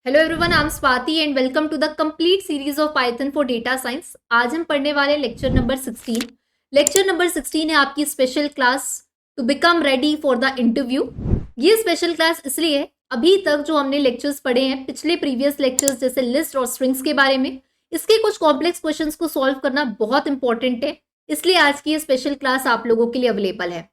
Hello everyone, I am Swati and welcome to the complete series of Python for data science. आज हम पढ़ने वाले lecture number 16। Lecture number 16 है आपकी special class to become ready for the interview. ये special class इसलिए है, अभी तक जो हमने लेक्चर्स पढ़े हैं पिछले प्रीवियस लेक्चर्स जैसे लिस्ट और स्ट्रिंग्स के बारे में, इसके कुछ कॉम्प्लेक्स क्वेश्चंस को सॉल्व करना बहुत इंपॉर्टेंट है, इसलिए आज की ये स्पेशल क्लास आप लोगों के लिए अवेलेबल है।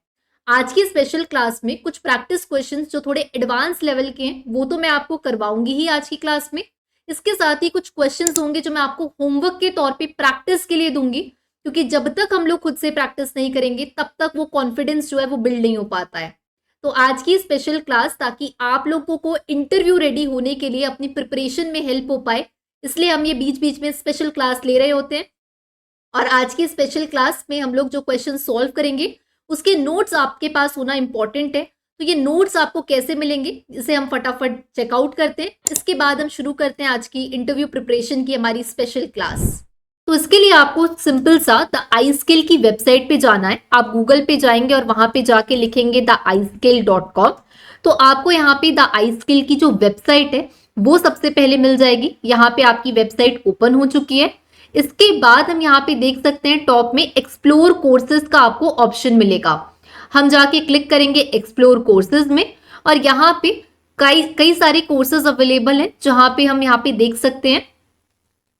आज की स्पेशल क्लास में कुछ प्रैक्टिस क्वेश्चंस जो थोड़े एडवांस लेवल के हैं वो तो मैं आपको करवाऊंगी ही आज की क्लास में। इसके साथ ही कुछ क्वेश्चंस होंगे जो मैं आपको होमवर्क के तौर पे प्रैक्टिस के लिए दूंगी, क्योंकि जब तक हम लोग खुद से प्रैक्टिस नहीं करेंगे तब तक वो कॉन्फिडेंस जो है वो बिल्ड नहीं हो पाता है। तो आज की स्पेशल क्लास ताकि आप लोगों को इंटरव्यू रेडी होने के लिए अपनी प्रिपरेशन में हेल्प हो पाए, इसलिए हम ये बीच बीच में स्पेशल क्लास ले रहे होते हैं। और आज की स्पेशल क्लास में हम लोग जो क्वेश्चन सॉल्व करेंगे उसके नोट्स आपके पास होना इंपॉर्टेंट है। तो ये नोट्स आपको कैसे मिलेंगे इसे हम फटाफट चेकआउट करते हैं। इसके बाद हम शुरू करते हैं आज की इंटरव्यू प्रिपरेशन की हमारी स्पेशल क्लास। तो इसके लिए आपको सिंपल सा द iSkill की वेबसाइट पे जाना है। आप गूगल पे जाएंगे और वहां पे जाके लिखेंगे theiskill.com। तो आपको यहाँ पे द iSkill की जो वेबसाइट है वो सबसे पहले मिल जाएगी। यहाँ पे आपकी वेबसाइट ओपन हो चुकी है। इसके बाद हम यहाँ पे देख सकते हैं टॉप में एक्सप्लोर कोर्सेज का आपको ऑप्शन मिलेगा। हम जाके क्लिक करेंगे एक्सप्लोर कोर्सेज में और यहाँ पे कई सारे कोर्सेज अवेलेबल हैं जहाँ पे हम यहाँ पे देख सकते हैं।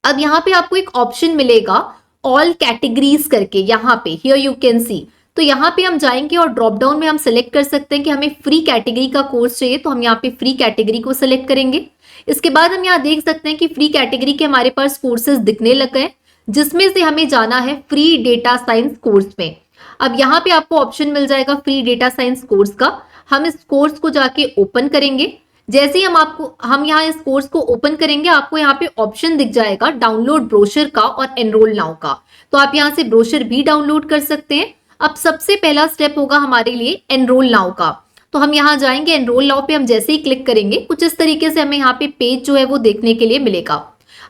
अब यहाँ पे आपको एक ऑप्शन मिलेगा ऑल कैटेगरीज करके, यहाँ पे हियर यू कैन सी। तो यहाँ पे हम जाएंगे और ड्रॉप डाउन में हम सेलेक्ट कर सकते हैं कि हमें फ्री कैटेगरी का कोर्स चाहिए, तो हम यहाँ पे फ्री कैटेगरी को सिलेक्ट करेंगे। इसके बाद हम यहाँ देख सकते हैं कि फ्री कैटेगरी के हमारे पास कोर्सेज दिखने लग गए, जिसमें से हमें जाना है फ्री डेटा साइंस कोर्स में। अब यहाँ पे आपको ऑप्शन मिल जाएगा फ्री डेटा साइंस कोर्स का। हम इस कोर्स को जाके ओपन करेंगे। जैसे ही हम यहाँ इस कोर्स को ओपन करेंगे, आपको यहाँ पे ऑप्शन दिख जाएगा डाउनलोड ब्रोशर का और एनरोल नाउ का। तो आप यहाँ से ब्रोशर भी डाउनलोड कर सकते हैं। अब सबसे पहला स्टेप होगा हमारे लिए एनरोल नाउ का। तो हम यहाँ जाएंगे, एनरोल नाउ पे हम जैसे ही क्लिक करेंगे कुछ इस तरीके से हमें यहाँ पे पेज जो है वो देखने के लिए मिलेगा।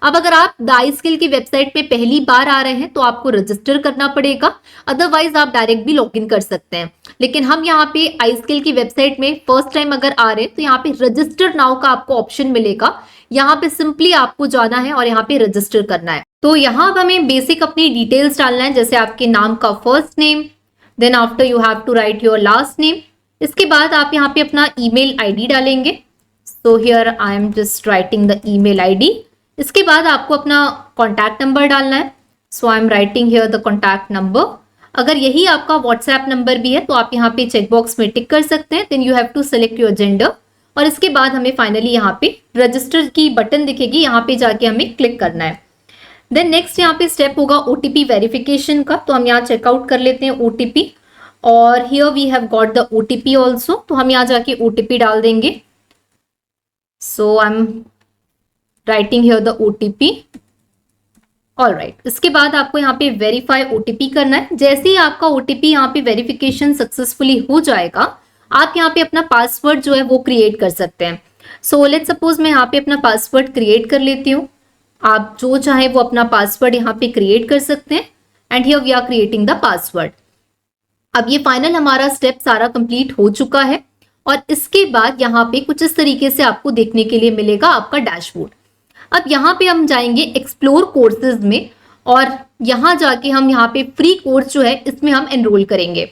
अब अगर आप द iSkill की वेबसाइट पे पहली बार आ रहे हैं तो आपको रजिस्टर करना पड़ेगा, अदरवाइज आप डायरेक्ट भी लॉगिन कर सकते हैं। लेकिन हम यहाँ पे iSkill की वेबसाइट में फर्स्ट टाइम अगर आ रहे हैं तो यहाँ पे रजिस्टर नाउ का आपको ऑप्शन मिलेगा। यहाँ पे सिंपली आपको जाना है और यहाँ पे रजिस्टर करना है। तो यहाँ हमें बेसिक अपनी डिटेल्स डालना है, जैसे आपके नाम का first name, then after you have to write your last name. इसके बाद आप यहाँ पे अपना ईमेल आईडी डालेंगे। So here I am just writing the email ID. इसके बाद आपको अपना कॉन्टैक्ट नंबर डालना है। So I am writing here the contact number. अगर यही आपका व्हाट्सएप नंबर भी है तो आप यहाँ पे चेकबॉक्स में टिक कर सकते हैं। Then you have to select your gender और इसके बाद हमें फाइनली यहाँ पे रजिस्टर की बटन दिखेगी, यहाँ पे जाके हमें क्लिक करना है। देन नेक्स्ट यहाँ पे स्टेप होगा ओटीपी वेरिफिकेशन का। तो हम यहाँ चेकआउट कर लेते हैं ओटीपी और here we have got the OTP also. तो हम यहाँ जाके ओटीपी डाल देंगे। So I am writing here the OTP. Alright, इसके बाद आपको यहाँ पे वेरीफाई ओटीपी करना है। जैसे ही आपका ओटीपी यहाँ पे वेरिफिकेशन सक्सेसफुली हो जाएगा, आप यहाँ पे अपना पासवर्ड जो है वो क्रिएट कर सकते हैं। सो लेट्स सपोज मैं यहाँ पे अपना पासवर्ड क्रिएट कर लेती हूँ। आप जो चाहे वो अपना पासवर्ड यहाँ पे क्रिएट कर सकते हैं and here we are creating the password. अब ये फाइनल हमारा स्टेप सारा कंप्लीट हो चुका है और इसके बाद यहाँ पे कुछ इस तरीके से आपको देखने के लिए मिलेगा आपका डैशबोर्ड। अब यहाँ पे हम जाएंगे एक्सप्लोर कोर्सेज में और यहाँ जाके हम यहाँ पे फ्री कोर्स जो है इसमें हम एनरोल करेंगे।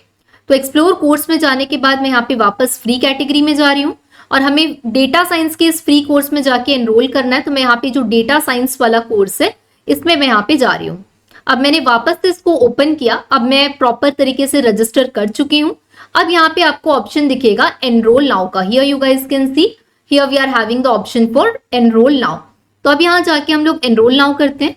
तो एक्सप्लोर कोर्स में जाने के बाद मैं यहाँ पे वापस फ्री कैटेगरी में जा रही हूँ और हमें डेटा साइंस के इस फ्री कोर्स में जाके एनरोल करना है। तो मैं यहाँ पे जो डेटा साइंस वाला कोर्स है इसमें मैं यहाँ पे जा रही हूँ। अब मैंने वापस से इसको ओपन किया। अब मैं प्रॉपर तरीके से रजिस्टर कर चुकी हूँ। अब यहाँ पे आपको ऑप्शन दिखेगा एनरोल नाउ का। Here you guys can see, here we are having the option for enrol now. तो अब यहाँ जाके हम लोग एनरोल नाउ करते हैं।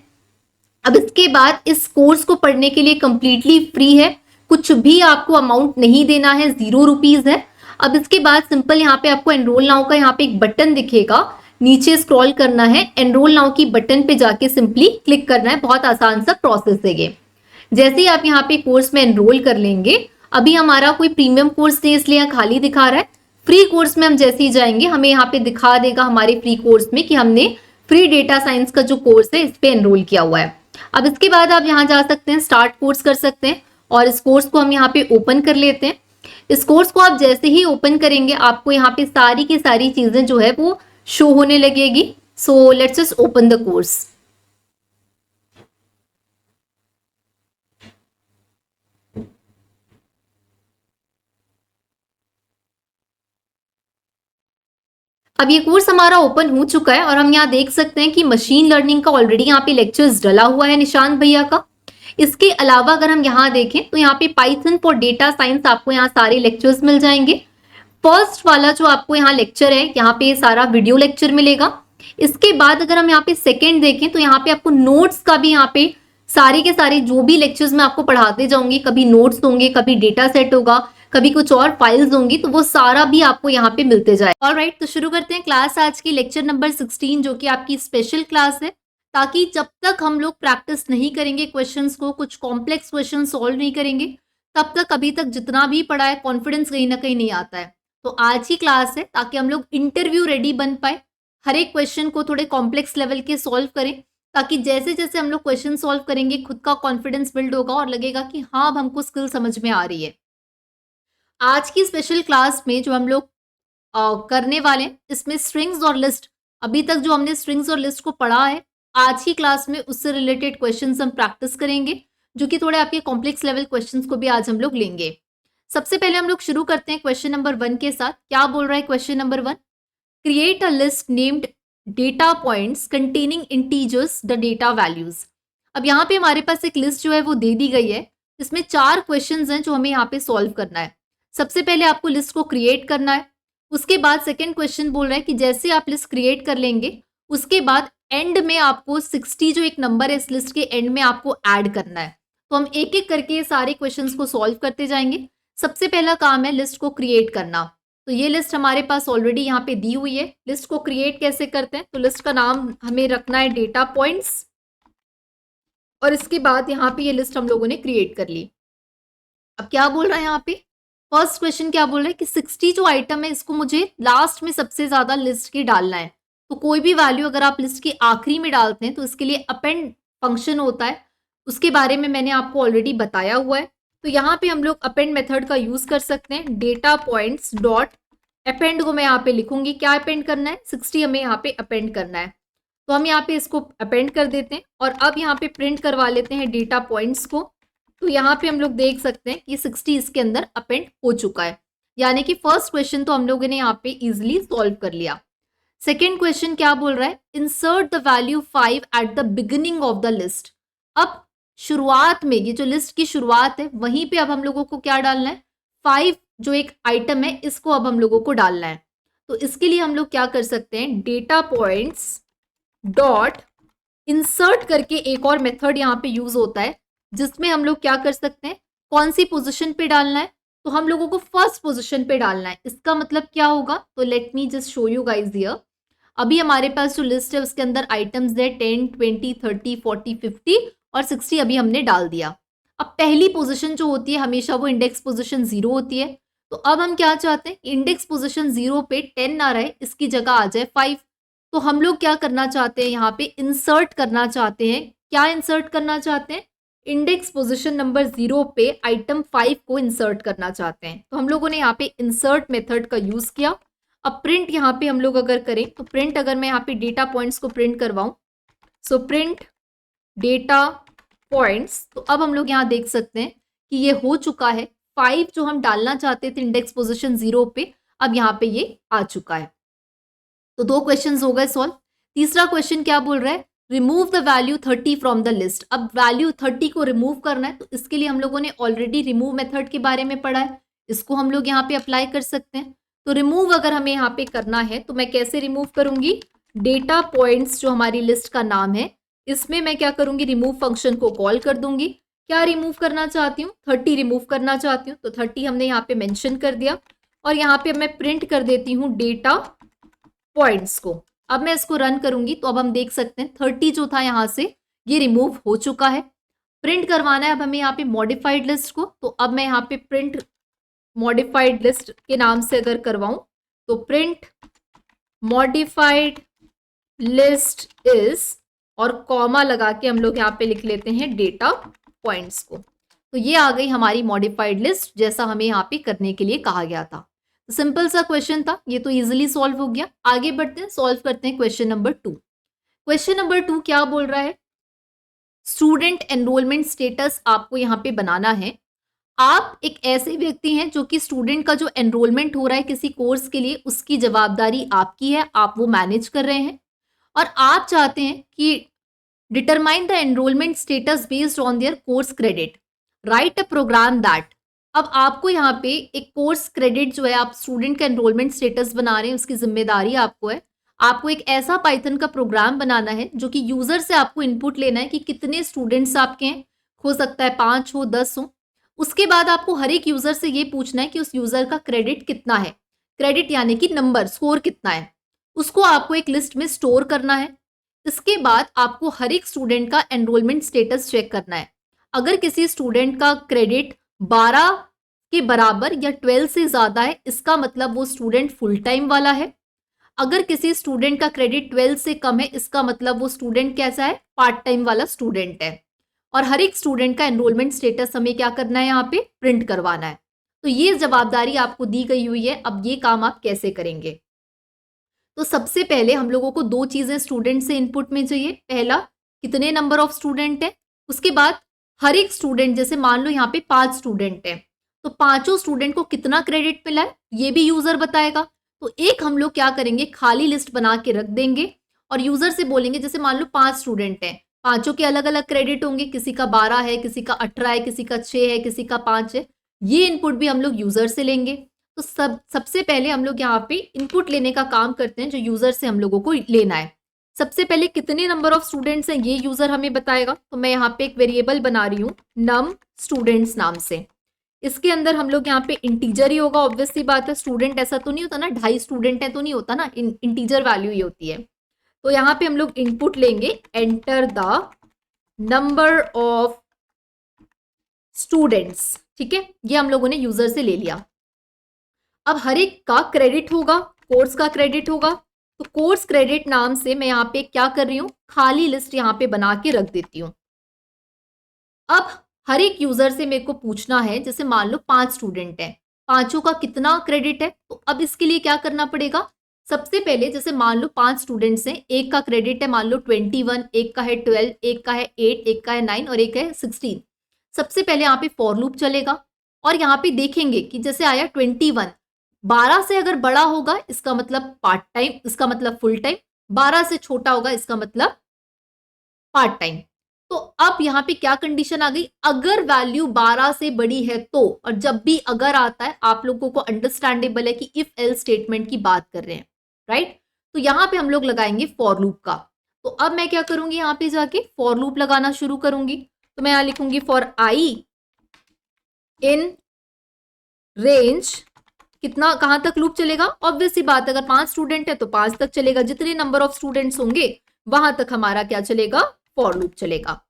अब इसके बाद इस कोर्स को पढ़ने के लिए कंप्लीटली फ्री है, कुछ भी आपको अमाउंट नहीं देना है, 0 रुपीज है। अब इसके बाद सिंपल यहाँ पे आपको एनरोल नाउ का यहाँ पे एक बटन दिखेगा, नीचे स्क्रॉल करना है, एनरोल नाउ की बटन पे जाके सिंपली क्लिक करना है। बहुत आसान सा प्रोसेस है ये। जैसे ही आप यहाँ पे कोर्स में एनरोल कर लेंगे, अभी हमारा कोई प्रीमियम कोर्स नहीं इसलिए यहाँ खाली दिखा रहा है। फ्री कोर्स में हम जैसे ही जाएंगे हमें यहाँ पे दिखा देगा हमारे फ्री कोर्स में कि हमने फ्री डेटा साइंस का जो कोर्स है इस पे एनरोल किया हुआ है। अब इसके बाद आप यहाँ जा सकते हैं, स्टार्ट कोर्स कर सकते हैं और इस कोर्स को हम यहाँ पे ओपन कर लेते हैं। इस कोर्स को आप जैसे ही ओपन करेंगे आपको यहाँ पे सारी की सारी चीजें जो है वो शो होने लगेगी। So let's just open the course. अब ये कोर्स हमारा ओपन हो चुका है और हम यहाँ देख सकते हैं कि मशीन लर्निंग का ऑलरेडी यहाँ पे लेक्चर्स डला हुआ है निशांत भैया का। इसके अलावा अगर हम यहाँ देखें तो यहाँ पे पाइथन फॉर डेटा साइंस आपको यहाँ सारे लेक्चर्स मिल जाएंगे। फर्स्ट वाला जो आपको यहाँ लेक्चर है, यहाँ पे सारा वीडियो लेक्चर मिलेगा। इसके बाद अगर हम यहाँ पे सेकंड देखें तो यहाँ पे आपको नोट्स का भी यहाँ पे सारे के सारे जो भी लेक्चर्स मैं आपको पढ़ाते जाऊंगी, कभी नोट्स होंगे, कभी डेटा सेट होगा, कभी कुछ और फाइल्स होंगी, तो वो सारा भी आपको यहाँ पे मिलते जाए। ऑलराइट, तो शुरू करते हैं क्लास आज की लेक्चर नंबर 16 जो कि आपकी स्पेशल क्लास है, ताकि जब तक हम लोग प्रैक्टिस नहीं करेंगे क्वेश्चंस को, कुछ कॉम्प्लेक्स क्वेश्चन सॉल्व नहीं करेंगे, तब तक अभी तक जितना भी पढ़ा है कॉन्फिडेंस कहीं ना कहीं नहीं आता है। तो आज ही क्लास है ताकि हम लोग इंटरव्यू रेडी बन पाए, हर एक क्वेश्चन को थोड़े कॉम्प्लेक्स लेवल के सॉल्व करें, ताकि जैसे जैसे हम लोग क्वेश्चन सॉल्व करेंगे खुद का कॉन्फिडेंस बिल्ड होगा और लगेगा कि हाँ अब हमको स्किल समझ में आ रही है। आज की स्पेशल क्लास में जो हम लोग करने वाले हैं, इसमें स्ट्रिंग्स और लिस्ट, अभी तक जो हमने स्ट्रिंग्स और लिस्ट को पढ़ा है, आज की क्लास में उससे रिलेटेड क्वेश्चंस हम प्रैक्टिस करेंगे, जो कि थोड़े आपके कॉम्प्लेक्स लेवल क्वेश्चंस को भी आज हम लोग लेंगे। सबसे पहले हम लोग शुरू करते हैं क्वेश्चन नंबर 1 के साथ। क्या बोल रहा है question number 1? Create a list named data points containing integers the data values. अब यहाँ पे हमारे पास एक लिस्ट जो है वो दे दी गई है, इसमें 4 क्वेश्चंस हैं जो हमें यहाँ पे सॉल्व करना है। सबसे पहले आपको लिस्ट को क्रिएट करना है, उसके बाद सेकेंड क्वेश्चन बोल रहा है कि जैसे आप लिस्ट क्रिएट कर लेंगे उसके बाद एंड में आपको 60 जो एक नंबर है इस लिस्ट के एंड में आपको ऐड करना है। तो हम एक एक करके सारे क्वेश्चंस को सॉल्व करते जाएंगे। सबसे पहला काम है लिस्ट को क्रिएट करना। तो ये लिस्ट हमारे पास ऑलरेडी यहाँ पे दी हुई है। लिस्ट को क्रिएट कैसे करते हैं? तो लिस्ट का नाम हमें रखना है डेटा पॉइंट्स, और इसके बाद यहाँ पे ये लिस्ट हम लोगों ने क्रिएट कर ली। अब क्या बोल रहा है यहाँ पे? फर्स्ट क्वेश्चन क्या बोल रहा है कि 60 जो आइटम है इसको मुझे लास्ट में सबसे ज्यादा लिस्ट की डालना है। तो कोई भी वैल्यू अगर आप लिस्ट की आखिरी में डालते हैं तो इसके लिए अपेंड फंक्शन होता है, उसके बारे में मैंने आपको ऑलरेडी बताया हुआ है। तो यहाँ पे हम लोग अपेंड मेथड का यूज कर सकते हैं। डेटा पॉइंट्स डॉट अपेंड को मैं यहाँ पे लिखूंगी, क्या अपेंड करना है? 60 हमें यहाँ पे अपेंड करना है। तो हम यहाँ पे इसको अपेंड कर देते हैं और अब यहाँ पे प्रिंट करवा लेते हैं डेटा पॉइंट्स को। तो यहाँ पे हम लोग देख सकते हैं कि 60 इसके अंदर अपेंड हो चुका है, यानी कि फर्स्ट क्वेश्चन तो हम लोगों ने यहाँ पे इजिली सॉल्व कर लिया। सेकेंड क्वेश्चन क्या बोल रहा है? Insert the value 5 at the beginning of the list. अब शुरुआत में, ये जो लिस्ट की शुरुआत है वहीं पे अब हम लोगों को क्या डालना है? 5 जो एक आइटम है इसको अब हम लोगों को डालना है। तो इसके लिए हम लोग क्या कर सकते हैं? डेटा पॉइंट्स डॉट इंसर्ट करके एक और मेथड यहाँ पे यूज होता है, जिसमें हम लोग क्या कर सकते हैं? कौन सी पोजीशन पे डालना है? तो हम लोगों को फर्स्ट पोजीशन पे डालना है। इसका मतलब क्या होगा? तो let me just show you guys here. अभी हमारे पास जो लिस्ट है उसके अंदर आइटम्स है 10, 20, 30, 40, 50 और 60 अभी हमने डाल दिया। अब पहली पोजीशन जो होती है हमेशा वो इंडेक्स पोजीशन 0 होती है। तो अब हम क्या चाहते हैं? इंडेक्स पोजीशन 0 पे 10 ना रहे, इसकी जगह आ जाए 5। तो हम लोग क्या करना चाहते हैं? यहाँ पे इंसर्ट करना चाहते हैं। क्या इंसर्ट करना चाहते हैं? इंडेक्स पोजीशन नंबर 0 पे आइटम 5 को इंसर्ट करना चाहते हैं। तो हम लोगों ने यहाँ पे इंसर्ट मेथड का यूज किया। अब प्रिंट यहाँ पे हम लोग अगर करें तो प्रिंट, अगर मैं यहाँ पे डेटा पॉइंट्स को प्रिंट करवाऊं, सो प्रिंट डेटा पॉइंट्स, तो अब हम लोग यहाँ देख सकते हैं कि ये हो चुका है। 5 जो हम डालना चाहते थे इंडेक्स पोजीशन 0 पे, अब यहाँ पे ये आ चुका है। तो 2 क्वेश्चंस हो गए सॉल्व। तीसरा क्वेश्चन क्या बोल रहा है? Remove the value 30 from the list. अब वैल्यू 30 को रिमूव करना है, तो इसके लिए हम लोगों ने ऑलरेडी रिमूव मेथड के बारे में पढ़ा है, इसको हम लोग यहाँ पे अप्लाई कर सकते हैं। तो रिमूव अगर हमें यहाँ पे करना है तो मैं कैसे रिमूव करूंगी? डेटा पॉइंट्स जो हमारी लिस्ट का नाम है, इसमें मैं क्या करूंगी? रिमूव फंक्शन को कॉल कर दूंगी। क्या रिमूव करना चाहती हूँ? 30 रिमूव करना चाहती हूँ। तो 30 हमने यहाँ पे मेंशन कर दिया और यहाँ पे मैं प्रिंट कर देती हूँ डेटा पॉइंट्स को। अब मैं इसको रन करूंगी तो अब हम देख सकते हैं 30 जो था यहाँ से ये रिमूव हो चुका है। प्रिंट करवाना है अब हमें यहाँ पे मॉडिफाइड लिस्ट को। तो अब मैं यहाँ पे प्रिंट मॉडिफाइड लिस्ट के नाम से अगर करवाऊं तो प्रिंट मॉडिफाइड लिस्ट इज, और कॉमा लगा के हम लोग यहाँ पे लिख लेते हैं डेटा पॉइंट्स को। तो ये आ गई हमारी मॉडिफाइड लिस्ट, जैसा हमें यहाँ पे करने के लिए कहा गया था। सिंपल सा क्वेश्चन था, ये तो इजीली सॉल्व हो गया। आगे बढ़ते हैं, सॉल्व करते हैं क्वेश्चन नंबर 2। क्वेश्चन नंबर 2 क्या बोल रहा है, स्टूडेंट एनरोलमेंट स्टेटस आपको यहाँ पे बनाना है। आप एक ऐसे व्यक्ति हैं जो कि स्टूडेंट का जो एनरोलमेंट हो रहा है किसी कोर्स के लिए, उसकी जवाबदारी आपकी है, आप वो मैनेज कर रहे हैं और आप चाहते हैं कि determine the enrolment status based on their course credit, write a program that. अब आपको यहाँ पे एक कोर्स क्रेडिट जो है, आप स्टूडेंट का एनरोलमेंट स्टेटस बना रहे हैं, उसकी जिम्मेदारी आपको है। आपको एक ऐसा पाइथन का प्रोग्राम बनाना है जो कि यूजर से आपको इनपुट लेना है कि कितने स्टूडेंट्स आपके हैं, हो सकता है 5 हो 10 हो। उसके बाद आपको हर एक यूजर से ये पूछना है कि उस यूजर का क्रेडिट कितना है, क्रेडिट यानी कि नंबर, स्कोर कितना है, उसको आपको एक लिस्ट में स्टोर करना है। इसके बाद आपको हर एक स्टूडेंट का एनरोलमेंट स्टेटस चेक करना है। अगर किसी स्टूडेंट का क्रेडिट 12 के बराबर या 12 से ज्यादा है, इसका मतलब वो स्टूडेंट फुल टाइम वाला है। अगर किसी स्टूडेंट का क्रेडिट 12 से कम है, इसका मतलब वो स्टूडेंट कैसा है, पार्ट टाइम वाला स्टूडेंट है। और हर एक स्टूडेंट का एनरोलमेंट स्टेटस हमें क्या करना है, यहाँ पे प्रिंट करवाना है। तो ये जवाबदारी आपको दी गई हुई है। अब ये काम आप कैसे करेंगे, तो सबसे पहले हम लोगों को 2 चीजें स्टूडेंट से इनपुट में चाहिए। पहला, कितने नंबर ऑफ स्टूडेंट है। उसके बाद हर एक स्टूडेंट, जैसे मान लो यहाँ पे 5 स्टूडेंट है, तो पांचों स्टूडेंट को कितना क्रेडिट मिला है ये भी यूजर बताएगा। तो एक हम लोग क्या करेंगे, खाली लिस्ट बना के रख देंगे और यूजर से बोलेंगे, जैसे मान लो 5 स्टूडेंट हैं, पांचों के अलग अलग क्रेडिट होंगे, किसी का 12 है, किसी का 18 है, किसी का 6 है, किसी का 5 है। ये इनपुट भी हम लोग यूजर से लेंगे। तो सबसे पहले हम लोग यहाँ पे इनपुट लेने का काम करते हैं जो यूजर से हम लोगों को लेना है। सबसे पहले कितने नंबर ऑफ स्टूडेंट्स हैं ये यूजर हमें बताएगा। तो मैं यहाँ पे एक वेरिएबल बना रही हूँ नम स्टूडेंट्स नाम से। इसके अंदर हम लोग यहाँ पे इंटीजर ही होगा, ऑब्वियस सी बात है। स्टूडेंट ऐसा तो नहीं होता ना, 2.5 स्टूडेंट है तो नहीं होता ना, इंटीजर वैल्यू ही होती है। तो यहाँ पे हम लोग इनपुट लेंगे enter the number of students. ठीक है, ये हम लोगों ने यूजर से ले लिया। अब हर एक का क्रेडिट होगा, कोर्स का क्रेडिट होगा। तो कोर्स क्रेडिट नाम से मैं यहाँ पे क्या कर रही हूँ, खाली लिस्ट यहाँ पे बना के रख देती हूँ। अब हर एक यूजर से मेरे को पूछना है, जैसे मान लो 5 स्टूडेंट हैं, पांचों का कितना क्रेडिट है। तो अब इसके लिए क्या करना पड़ेगा, सबसे पहले जैसे मान लो 5 स्टूडेंट्स हैं, एक का क्रेडिट है मान लो 21, एक का है 12, एक का है 8, एक का है 9 और एक है 16। सबसे पहले यहाँ पे फॉर लूप चलेगा और यहाँ पे देखेंगे कि जैसे आया 21, 12 से अगर बड़ा होगा इसका मतलब पार्ट टाइम, इसका मतलब फुल टाइम। 12 से छोटा होगा इसका मतलब पार्ट टाइम। तो अब यहाँ पे क्या कंडीशन आ गई, अगर वैल्यू 12 से बड़ी है तो। और जब भी अगर आता है आप लोगों को अंडरस्टैंडेबल है कि इफ एल्स स्टेटमेंट की बात कर रहे हैं, राइट। तो यहाँ पे हम लोग लगाएंगे फॉर लूप का। तो अब मैं क्या करूंगी, यहाँ पे जाके फॉर लूप लगाना शुरू करूंगी। तो मैं यहाँ लिखूंगी फॉर आई इन रेंज, कितना कहां तक लूप चलेगा, ऑब्वियस सी बात है अगर 5 स्टूडेंट है तो 5 तक चलेगा, जितने नंबर ऑफ स्टूडेंट्स होंगे वहां तक हमारा क्या चलेगा, फॉर लूप चलेगा।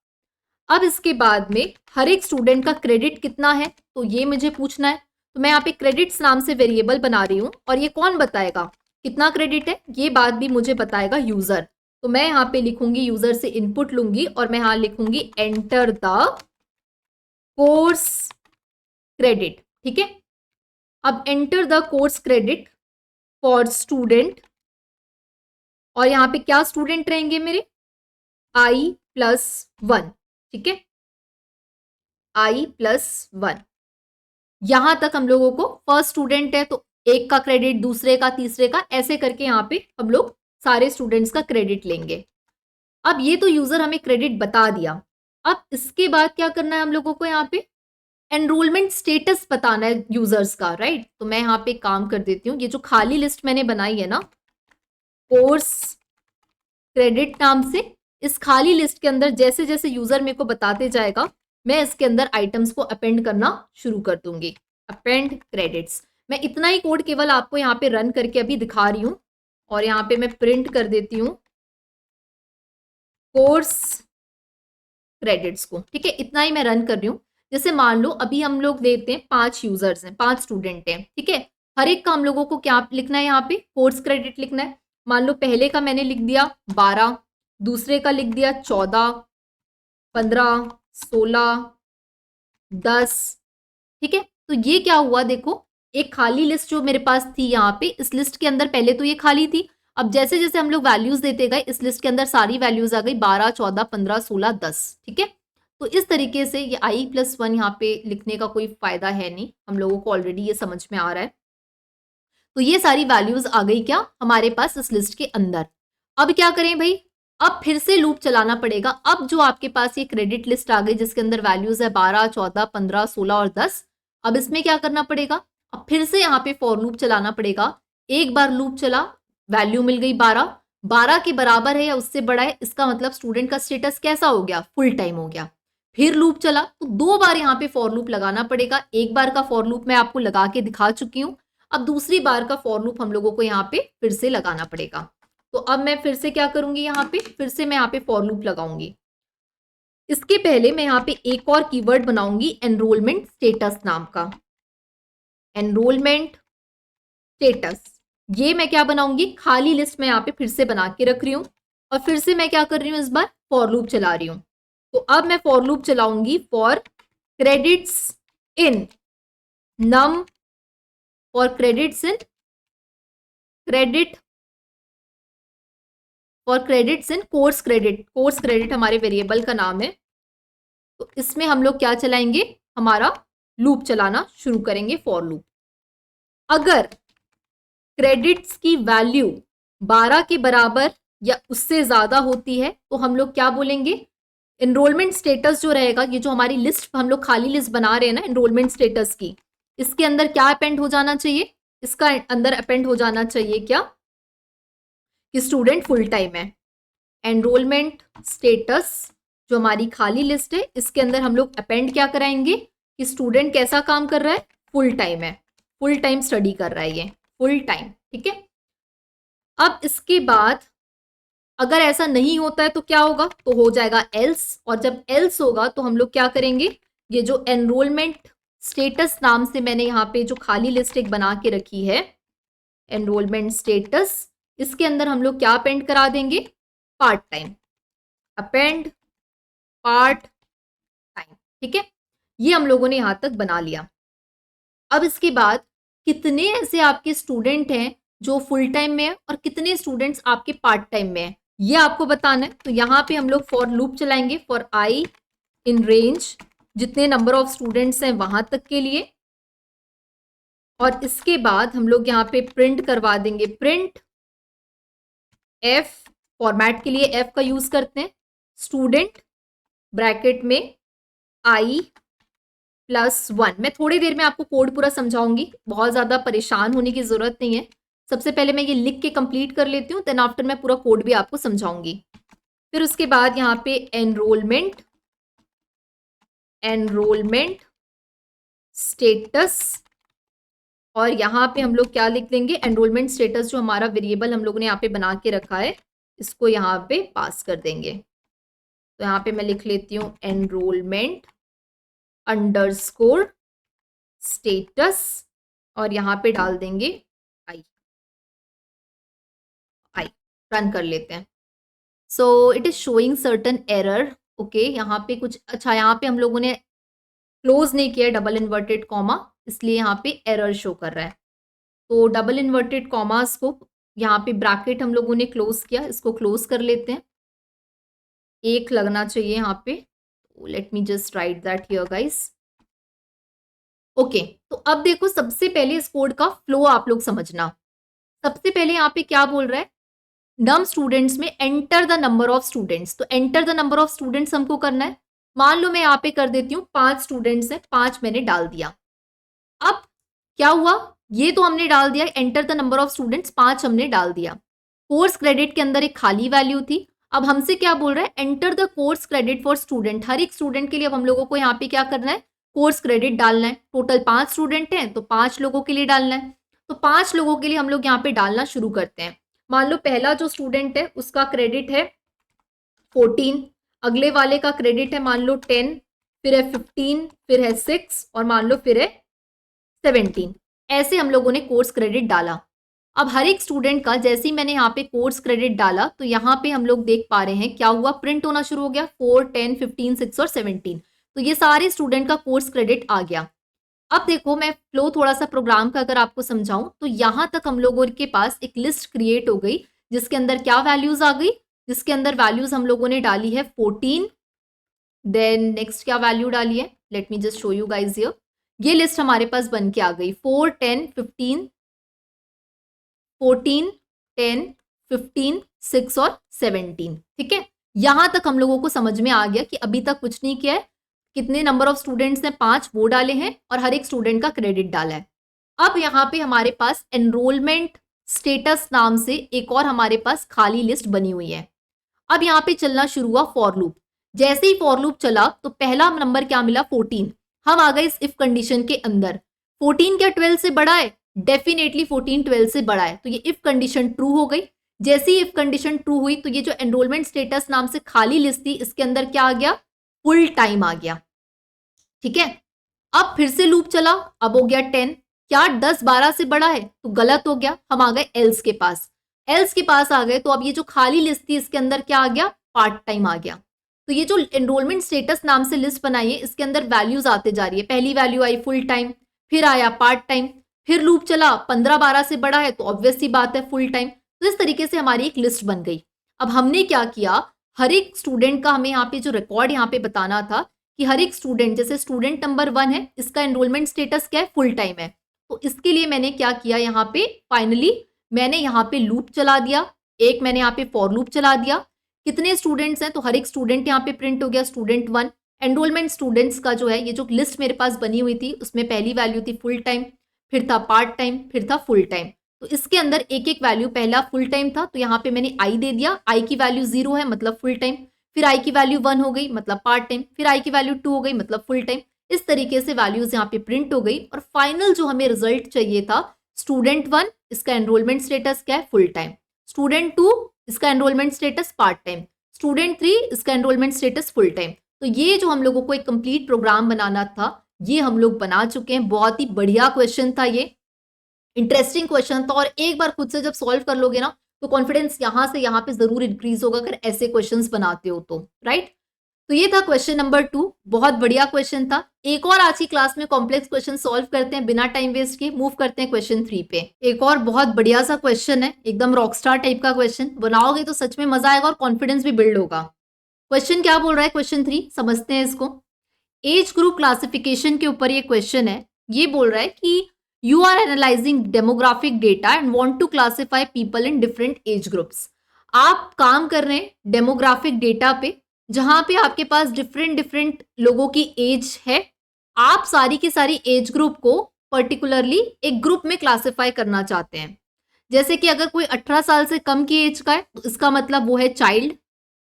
अब इसके बाद में हर एक स्टूडेंट का क्रेडिट कितना है तो ये मुझे पूछना है। तो मैं यहाँ पे क्रेडिट्स नाम से वेरिएबल बना रही हूँ और ये कौन बताएगा कितना क्रेडिट है, ये बात भी मुझे बताएगा यूजर। तो मैं यहाँ पे लिखूंगी, यूजर से इनपुट लूंगी और मैं यहाँ लिखूंगी एंटर द कोर्स क्रेडिट। ठीक है, अब enter the course credit for student, और यहाँ पे क्या स्टूडेंट रहेंगे मेरे, i+1। ठीक है, i+1। यहां तक हम लोगों को फर्स्ट स्टूडेंट है तो एक का क्रेडिट, दूसरे का, तीसरे का, ऐसे करके यहाँ पे हम लोग सारे स्टूडेंट्स का क्रेडिट लेंगे। अब ये तो यूजर हमें क्रेडिट बता दिया। अब इसके बाद क्या करना है हम लोगों को, यहाँ पे एनरोलमेंट स्टेटस बताना है यूजर्स का, राइट। तो मैं यहाँ पे काम कर देती हूँ, ये जो खाली लिस्ट मैंने बनाई है ना कोर्स क्रेडिट नाम से, इस खाली लिस्ट के अंदर जैसे जैसे यूजर मेरे को बताते जाएगा मैं इसके अंदर आइटम्स को अपेंड करना शुरू कर दूंगी। अपेंड क्रेडिट्स, मैं इतना ही कोड केवल आपको यहाँ पे रन करके अभी दिखा रही हूँ और यहाँ पे मैं प्रिंट कर देती हूँ कोर्स क्रेडिट्स को। ठीक है, इतना ही मैं रन कर रही हूँ। जैसे मान लो अभी हम लोग देते हैं 5 यूजर्स हैं, 5 स्टूडेंट हैं। ठीक है, हर एक का हम लोगों को क्या लिखना है, यहाँ पे कोर्स क्रेडिट लिखना है। मान लो पहले का मैंने लिख दिया 12, दूसरे का लिख दिया 14, 15, 16, 10। ठीक है, तो ये क्या हुआ देखो, एक खाली लिस्ट जो मेरे पास थी यहाँ पे, इस लिस्ट के अंदर पहले तो ये खाली थी, अब जैसे जैसे हम लोग वैल्यूज देते गए इस लिस्ट के अंदर सारी वैल्यूज आ गई 12, 14, 15, 16, 10। ठीक है, तो इस तरीके से ये i+1 यहाँ पे लिखने का कोई फायदा है नहीं, हम लोगों को ऑलरेडी ये समझ में आ रहा है। तो ये सारी वैल्यूज आ गई क्या हमारे पास इस लिस्ट के अंदर। अब क्या करें भाई, अब फिर से लूप चलाना पड़ेगा। अब जो आपके पास ये क्रेडिट लिस्ट आ गई जिसके अंदर वैल्यूज है 12, 14, 15, 16 और 10, अब इसमें क्या करना पड़ेगा, अब फिर से यहाँ पे फॉर लूप चलाना पड़ेगा। एक बार लूप चला, वैल्यू मिल गई 12, 12 के बराबर है या उससे बड़ा है, इसका मतलब स्टूडेंट का स्टेटस कैसा हो गया, फुल टाइम हो गया। फिर लूप चला तो 2 बार यहाँ पे फॉर लूप लगाना पड़ेगा। एक बार का फॉर लूप मैं आपको लगा के दिखा चुकी हूँ, अब दूसरी बार का फॉर लूप हम लोगों को यहाँ पे फिर से लगाना पड़ेगा। तो अब मैं फिर से क्या करूंगी, यहाँ पे फिर से मैं यहाँ पे फॉर लूप लगाऊंगी। इसके पहले मैं यहाँ पे एक और कीवर्ड बनाऊंगी एनरोलमेंट स्टेटस नाम का, एनरोलमेंट स्टेटस। ये मैं क्या बनाऊंगी, खाली लिस्ट में यहाँ पे फिर से बना के रख रही हूँ और फिर से मैं क्या कर रही हूँ, इस बार फॉर लूप चला रही हूँ। तो अब मैं फॉर लूप चलाऊंगी for credits in num, for credits in credit, for credits in course credit. Course credit हमारे वेरिएबल का नाम है। तो इसमें हम लोग क्या चलाएंगे, हमारा लूप चलाना शुरू करेंगे, फॉर लूप। अगर क्रेडिट्स की वैल्यू 12 के बराबर या उससे ज्यादा होती है तो हम लोग क्या बोलेंगे, एनरोलमेंट स्टेटस जो रहेगा, ये जो हमारी लिस्ट हम लोग खाली लिस्ट बना रहे हैं ना एनरोलमेंट स्टेटस की, इसके अंदर क्या अपेंड हो जाना चाहिए, इसका अंदर अपेंड हो जाना चाहिए क्या, कि स्टूडेंट फुल टाइम है। एनरोलमेंट स्टेटस जो हमारी खाली लिस्ट है इसके अंदर हम लोग अपेंड क्या कराएंगे, कि स्टूडेंट कैसा काम कर रहा है, फुल टाइम है, फुल टाइम स्टडी कर रहा है ये, फुल टाइम। ठीक है, अब इसके बाद अगर ऐसा नहीं होता है तो क्या होगा, तो हो जाएगा एल्स, और जब एल्स होगा तो हम लोग क्या करेंगे, ये जो एनरोलमेंट स्टेटस नाम से मैंने यहाँ पे जो खाली लिस्ट एक बना के रखी है एनरोलमेंट स्टेटस, इसके अंदर हम लोग क्या अपेंड करा देंगे, part time, append part time. ठीक है, ये हम लोगों ने यहां तक बना लिया। अब इसके बाद कितने ऐसे आपके स्टूडेंट हैं जो फुल टाइम में है और कितने स्टूडेंट्स आपके पार्ट टाइम में है, ये आपको बताना है। तो यहाँ पे हम लोग फॉर लूप चलाएंगे फॉर आई इन रेंज, जितने नंबर ऑफ स्टूडेंट्स हैं वहां तक के लिए, और इसके बाद हम लोग यहाँ पे प्रिंट करवा देंगे, प्रिंट एफ, फॉर्मेट के लिए एफ का यूज करते हैं, स्टूडेंट ब्रैकेट में i+1। मैं थोड़ी देर में आपको कोड पूरा समझाऊंगी, बहुत ज्यादा परेशान होने की जरूरत नहीं है। सबसे पहले मैं ये लिख के कंप्लीट कर लेती हूँ, देन आफ्टर मैं पूरा कोड भी आपको समझाऊंगी। फिर उसके बाद यहाँ पे एनरोलमेंट, एनरोलमेंट स्टेटस, और यहाँ पे हम लोग क्या लिख देंगे, एनरोलमेंट स्टेटस जो हमारा वेरिएबल हम लोगों ने यहाँ पे बना के रखा है इसको यहाँ पे पास कर देंगे। तो यहाँ पे मैं लिख लेती हूँ एनरोलमेंट अंडरस्कोर स्टेटस, और यहाँ पे डाल देंगे आई, आई रन कर लेते हैं। So it is showing certain error. Okay, यहाँ पे कुछ अच्छा, यहाँ पे हम लोगों ने क्लोज नहीं किया डबल इन्वर्टेड कॉमा, इसलिए यहाँ पे एरर शो कर रहा है। तो डबल इन्वर्टेड कॉमास को यहाँ पे ब्रैकेट हम लोगों ने क्लोज किया, इसको क्लोज कर लेते हैं, एक लगना चाहिए यहाँ पे। Let me just right that here guys. Okay, तो अब देखो सबसे पहले इस कोड का फ्लो आप लोग समझना। सबसे पहले यहाँ पे क्या बोल रहा है, नम स्टूडेंट्स में enter the number of students. तो enter the number of students हमको करना है। मान लो मैं यहाँ पे कर देती हूँ 5 स्टूडेंट्स हैं, 5 मैंने डाल दिया। अब क्या हुआ, ये तो हमने डाल दिया, enter the number of students 5 हमने डाल दिया। कोर्स क्रेडिट के अंदर एक खाली वैल्यू थी, अब हमसे क्या बोल रहा है, enter the course credit for student. हर एक स्टूडेंट के लिए अब हम लोगों को यहाँ पे क्या करना है, कोर्स क्रेडिट डालना है। टोटल 5 स्टूडेंट हैं तो 5 लोगों के लिए डालना है। तो 5 लोगों के लिए हम लोग यहाँ पे डालना शुरू करते हैं। मान लो पहला जो स्टूडेंट है उसका क्रेडिट है 14, अगले वाले का क्रेडिट है मान लो 10, फिर है 15, फिर है 6, और मान लो फिर है 17। ऐसे हम लोगों ने कोर्स क्रेडिट डाला। अब हर एक स्टूडेंट का जैसे ही मैंने यहाँ पे कोर्स क्रेडिट डाला तो यहाँ पे हम लोग देख पा रहे हैं क्या हुआ, प्रिंट होना शुरू हो गया 4, 10, 15, 6 और 17। तो ये सारे स्टूडेंट का कोर्स क्रेडिट आ गया। अब देखो मैं फ्लो थोड़ा सा प्रोग्राम का अगर आपको समझाऊं तो यहां तक हम लोगों के पास एक लिस्ट क्रिएट हो गई जिसके अंदर क्या वैल्यूज आ गई, जिसके अंदर वैल्यूज हम लोगों ने डाली है 14, देन नेक्स्ट क्या वैल्यू डाली है, let me just show you guys here. ये लिस्ट हमारे पास बन के आ गई 4, 10, 15, 14, 10, 15, 6 और 17। ठीक है, यहां तक हम लोगों को समझ में आ गया कि अभी तक कुछ नहीं किया है। कितने नंबर ऑफ स्टूडेंट्स ने 5 वो डाले हैं और हर एक स्टूडेंट का क्रेडिट डाला है। अब यहाँ पे हमारे पास एनरोलमेंट स्टेटस नाम से एक और हमारे पास खाली लिस्ट बनी हुई है। अब यहाँ पे चलना शुरू हुआ फॉर लूप। जैसे ही फॉर लूप चला तो पहला नंबर क्या मिला 14। हम आ गए इस इफ कंडीशन के अंदर। 14 क्या 12 से बड़ा है? डेफिनेटली 14 12 से बड़ा है, तो ये इफ कंडीशन ट्रू हो गई। जैसे ही इफ कंडीशन ट्रू हुई तो ये जो एनरोलमेंट स्टेटस नाम से खाली लिस्ट थी इसके अंदर क्या आ गया, फुल टाइम आ गया। ठीक है, अब फिर से लूप चला, अब हो गया 10। क्या 10 12 से बड़ा है? तो गलत हो गया, हम आ गए एल्स के पास। एल्स के पास आ गए तो अब ये जो खाली लिस्ट थी इसके अंदर क्या आ गया, पार्ट टाइम आ गया। तो ये जो एनरोलमेंट स्टेटस नाम से लिस्ट बनाई है इसके अंदर वैल्यूज आते जा रही है। पहली वैल्यू आई फुल टाइम, फिर आया पार्ट टाइम, फिर लूप चला 15 12 से बड़ा है तो ऑब्वियस सी बात है फुल टाइम। तो इस तरीके से हमारी एक लिस्ट बन गई। अब हमने क्या किया, हर एक स्टूडेंट का हमें यहाँ पे जो रिकॉर्ड यहाँ पे बताना था कि हर एक स्टूडेंट, जैसे स्टूडेंट नंबर 1 है इसका एनरोलमेंट स्टेटस क्या है, फुल टाइम है। तो इसके लिए मैंने क्या किया, यहाँ पे फाइनली मैंने यहाँ पे लूप चला दिया, एक मैंने यहाँ पे फॉर लूप चला दिया। कितने स्टूडेंट्स हैं तो हर एक स्टूडेंट यहाँ पे प्रिंट हो गया, स्टूडेंट 1। एनरोलमेंट स्टूडेंट्स का जो है ये जो लिस्ट मेरे पास बनी हुई थी उसमें पहली वैल्यू थी फुल टाइम, फिर था पार्ट टाइम, फिर था फुल टाइम। तो इसके अंदर एक एक वैल्यू, पहला फुल टाइम था तो यहाँ पे मैंने आई दे दिया, आई की वैल्यू 0 है मतलब फुल टाइम, फिर आई की वैल्यू 1 हो गई मतलब पार्ट टाइम, फिर आई की वैल्यू 2 हो गई मतलब फुल टाइम। इस तरीके से वैल्यूज यहाँ पे प्रिंट हो गई और फाइनल जो हमें रिजल्ट चाहिए था, स्टूडेंट 1 इसका एनरोलमेंट स्टेटस क्या है, फुल टाइम, स्टूडेंट 2 इसका enrolment status part time, student 3 इसका एनरोलमेंट स्टेटस फुल टाइम। तो ये जो हम लोगों को एक कंप्लीट प्रोग्राम बनाना था ये हम लोग बना चुके हैं। बहुत ही बढ़िया क्वेश्चन था, ये इंटरेस्टिंग क्वेश्चन था और एक बार खुद से जब सॉल्व कर लोगे ना तो कॉन्फिडेंस यहां से यहां पे जरूर इंक्रीज होगा अगर ऐसे क्वेश्चंस बनाते हो तो, राइट। तो ये था क्वेश्चन नंबर 2, बहुत बढ़िया क्वेश्चन था। एक और आज की क्लास में कॉम्प्लेक्स क्वेश्चन सॉल्व करते हैं बिना टाइम वेस्ट किए, मूव करते हैं क्वेश्चन 3 पे। एक और बहुत बढ़िया सा क्वेश्चन है, एकदम रॉकस्टार टाइप का क्वेश्चन, बनाओगे तो सच में मजा आएगा और कॉन्फिडेंस भी बिल्ड होगा। क्वेश्चन क्या बोल रहा है, क्वेश्चन 3 समझते हैं इसको। एज ग्रुप क्लासिफिकेशन के ऊपर ये क्वेश्चन है। ये बोल रहा है कि you are analysing demographic data and want to classify people in different age groups. आप काम कर रहे हैं डेमोग्राफिक डेटा पे जहां पे आपके पास डिफरेंट डिफरेंट लोगों की एज है। आप सारी की सारी एज ग्रुप को पर्टिकुलरली एक ग्रुप में क्लासिफाई करना चाहते हैं। जैसे कि अगर कोई 18 साल से कम की एज का है तो इसका मतलब वो है चाइल्ड,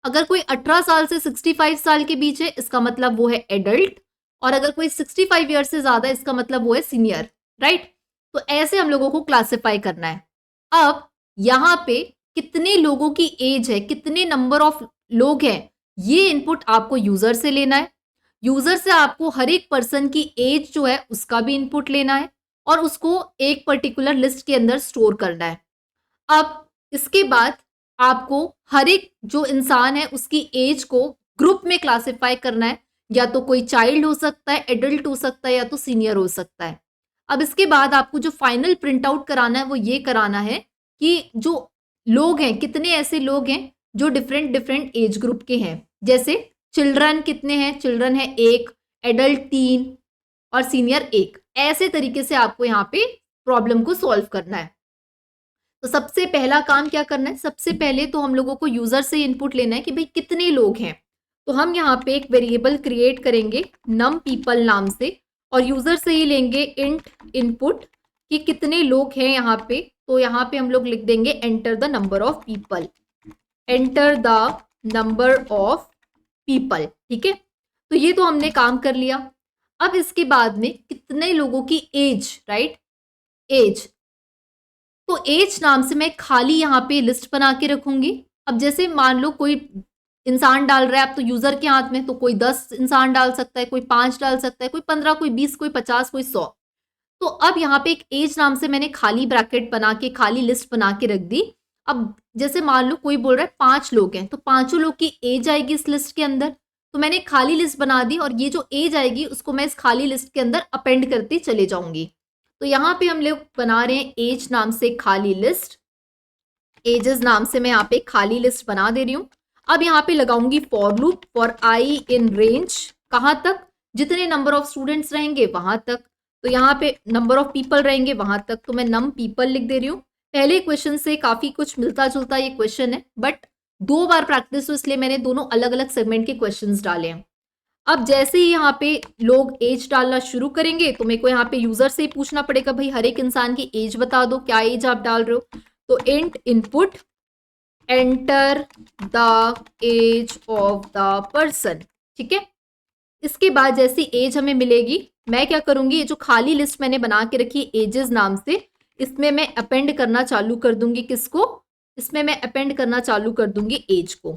अगर कोई 18 साल से 65 साल के बीच है इसका मतलब वो है एडल्ट, और अगर कोई 65 ईयर से ज्यादा इसका मतलब वो है सीनियर, राइट। तो ऐसे हम लोगों को क्लासिफाई करना है। अब यहाँ पे कितने लोगों की एज है, कितने नंबर ऑफ लोग हैं, ये इनपुट आपको यूजर से लेना है। यूजर से आपको हर एक पर्सन की एज जो है उसका भी इनपुट लेना है और उसको एक पर्टिकुलर लिस्ट के अंदर स्टोर करना है। अब इसके बाद आपको हर एक जो इंसान है उसकी एज को ग्रुप में क्लासिफाई करना है, या तो कोई चाइल्ड हो सकता है, एडल्ट हो सकता है, या तो सीनियर हो सकता है। अब इसके बाद आपको जो फाइनल प्रिंट आउट कराना है वो ये कराना है कि जो लोग हैं, कितने ऐसे लोग हैं जो डिफरेंट डिफरेंट एज ग्रुप के हैं। जैसे चिल्ड्रन कितने हैं, चिल्ड्रन है 1, एडल्ट 3 और सीनियर 1। ऐसे तरीके से आपको यहाँ पे प्रॉब्लम को सॉल्व करना है। तो सबसे पहला काम क्या करना है, सबसे पहले तो हम लोगों को यूजर से इनपुट लेना है कि भाई कितने लोग हैं। तो हम यहाँ पे एक वेरिएबल क्रिएट करेंगे नम पीपल नाम से और यूजर से ही लेंगे इंट इनपुट कि कितने लोग हैं यहाँ पे। तो यहाँ पे हम लोग लिख देंगे enter the number of people, enter the number of people. ठीक है, तो ये तो हमने काम कर लिया। अब इसके बाद में कितने लोगों की एज, राइट, एज। तो एज नाम से मैं खाली यहाँ पे लिस्ट बना के रखूंगी। अब जैसे मान लो कोई इंसान डाल रहा है, अब तो यूजर के हाथ में, तो कोई 10 इंसान डाल सकता है, कोई 5 डाल सकता है, कोई 15, कोई 20, कोई 50, कोई 100। तो अब यहाँ पे एक एज नाम से मैंने खाली ब्रैकेट बना के खाली लिस्ट बना के रख दी। अब जैसे मान लो कोई बोल रहा है 5 लोग हैं तो 5 लोग की एज आएगी इस लिस्ट के अंदर। तो मैंने खाली लिस्ट बना दी और ये जो एज आएगी उसको मैं इस खाली लिस्ट के अंदर अपेंड करते चले जाऊंगी। तो यहाँ पे हम लोग बना रहे हैं एज नाम से खाली लिस्ट, एजेस नाम से मैं यहाँ पे खाली लिस्ट बना दे रही हूँ। अब यहाँ पे लगाऊंगी for loop for I in range, कहाँ तक, जितने नंबर ऑफ स्टूडेंट्स रहेंगे वहां तक। तो यहाँ पे नंबर ऑफ पीपल रहेंगे वहां तक, तो मैं नम पीपल लिख दे रही हूँ। पहले क्वेश्चन से काफी कुछ मिलता जुलता ये क्वेश्चन है, बट 2 बार प्रैक्टिस, तो इसलिए मैंने दोनों अलग अलग सेगमेंट के क्वेश्चंस डाले हैं। अब जैसे ही यहाँ पे लोग एज डालना शुरू करेंगे तो मेरे को यहाँ पे यूजर से पूछना पड़ेगा, भाई हर एक इंसान की एज बता दो, क्या एज आप डाल रहे हो। तो int input enter the age of the person, ठीक है। इसके बाद जैसी एज हमें मिलेगी, मैं क्या करूंगी, ये जो खाली लिस्ट मैंने बना के रखी एजेस नाम से, इसमें मैं अपेंड करना चालू कर दूंगी किसको, इसमें मैं अपेंड करना चालू कर दूंगी एज को।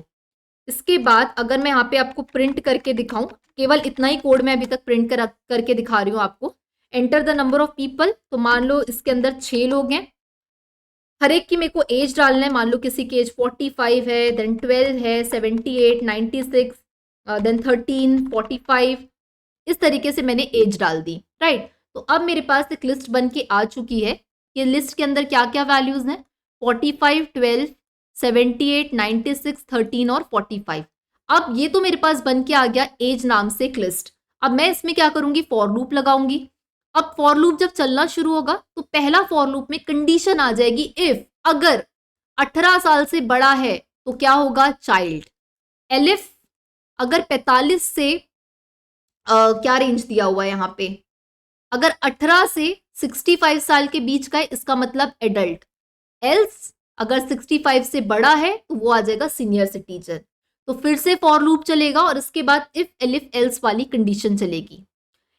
इसके बाद अगर मैं यहाँ पे आपको प्रिंट करके दिखाऊं, केवल इतना ही कोड मैं अभी तक प्रिंट करके दिखा रही हूँ आपको। Enter the number of people, तो मान लो इसके अंदर 6 लोग हैं, हर एक की मेरे को एज डालना है। मान लो किसी की एज 45 है, देन 12 है, 78, 96, देन 13, 45, इस तरीके से मैंने एज डाल दी, राइट। तो अब मेरे पास एक लिस्ट बन के आ चुकी है। ये लिस्ट के अंदर क्या क्या वैल्यूज हैं, 45, 12, 78, 96, 13 और 45। अब ये तो मेरे पास बन के आ गया एज नाम से एक लिस्ट। अब मैं इसमें क्या करूंगी, फॉर लूप लगाऊंगी। अब फॉर लूप जब चलना शुरू होगा तो पहला फॉर लूप में कंडीशन आ जाएगी, इफ अगर 18 साल से बड़ा है तो क्या होगा, चाइल्ड। एलिफ अगर 45 से क्या रेंज दिया हुआ है यहाँ पे, अगर 18 से 65 साल के बीच का है इसका मतलब एडल्ट। एल्स अगर 65 से बड़ा है तो वो आ जाएगा सीनियर सिटीजन। तो फिर से फॉर लूप चलेगा और इसके बाद इफ एलिफ एल्स वाली कंडीशन चलेगी।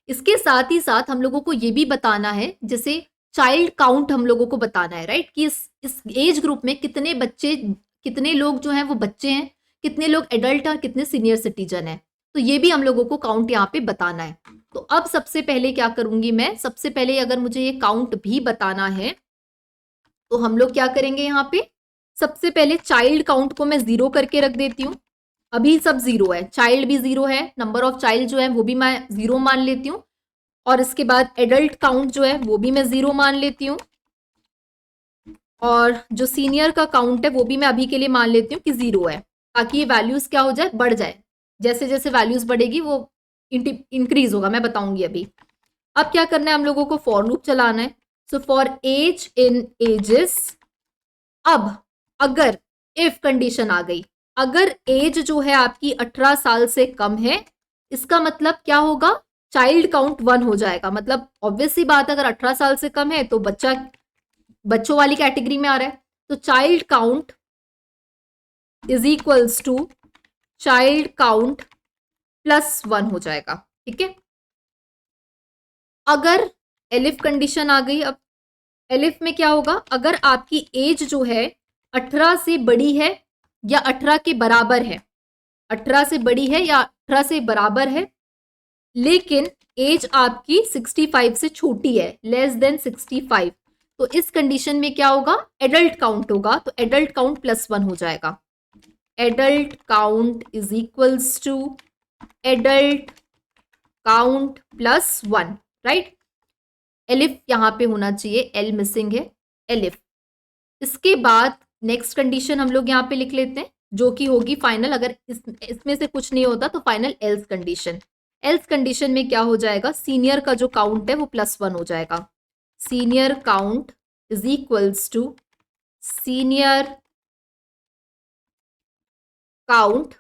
इसके साथ ही साथ हम लोगों को ये भी बताना है, जैसे चाइल्ड काउंट हम लोगों को बताना है, राइट, कि इस एज ग्रुप में कितने बच्चे, कितने लोग जो हैं वो बच्चे हैं, कितने लोग एडल्ट हैं, कितने सीनियर सिटीजन हैं। तो ये भी हम लोगों को काउंट यहाँ पे बताना है। तो अब सबसे पहले क्या करूंगी मैं, सबसे पहले अगर मुझे ये काउंट भी बताना है तो हम लोग क्या करेंगे, यहाँ पे सबसे पहले चाइल्ड काउंट को मैं 0 करके रख देती हूँ। अभी सब 0 है, चाइल्ड भी 0 है, नंबर ऑफ चाइल्ड जो है वो भी मैं 0 मान लेती हूँ। और इसके बाद एडल्ट काउंट जो है वो भी मैं 0 मान लेती हूँ। और जो सीनियर का काउंट है वो भी मैं अभी के लिए मान लेती हूँ कि 0 है, ताकि ये वैल्यूज क्या हो जाए, बढ़ जाए। जैसे जैसे वैल्यूज बढ़ेगी वो इंक्रीज होगा, मैं बताऊंगी अभी। अब क्या करना है, हम लोगों को फॉर लूप चलाना है। So for age in ages, अब अगर इफ कंडीशन आ गई, अगर एज जो है आपकी 18 साल से कम है, इसका मतलब क्या होगा, चाइल्ड काउंट 1 हो जाएगा। मतलब ऑब्वियस सी बात है, अगर 18 साल से कम है तो बच्चों वाली कैटेगरी में आ रहा है। तो child count is equals to child count plus 1 हो जाएगा, ठीक है। अगर एलिफ कंडीशन आ गई, अब एलिफ में क्या होगा, अगर आपकी एज जो है 18 से बड़ी है या 18 के बराबर है, 18 से बड़ी है या 18 से बराबर है, लेकिन एज आपकी 65 से छोटी है, लेस देन 65, तो इस कंडीशन में क्या होगा, एडल्ट काउंट होगा। तो एडल्ट काउंट प्लस 1 हो जाएगा। Adult count is equals to adult count plus 1, right. Elif यहां पे होना चाहिए, एल मिसिंग है, एलिफ। इसके बाद नेक्स्ट कंडीशन हम लोग यहाँ पे लिख लेते हैं, जो कि होगी फाइनल। अगर इसमें से कुछ नहीं होता तो final else condition. Else condition में क्या हो जाएगा, सीनियर का जो काउंट है वो प्लस 1 हो जाएगा। Senior count is equals to senior count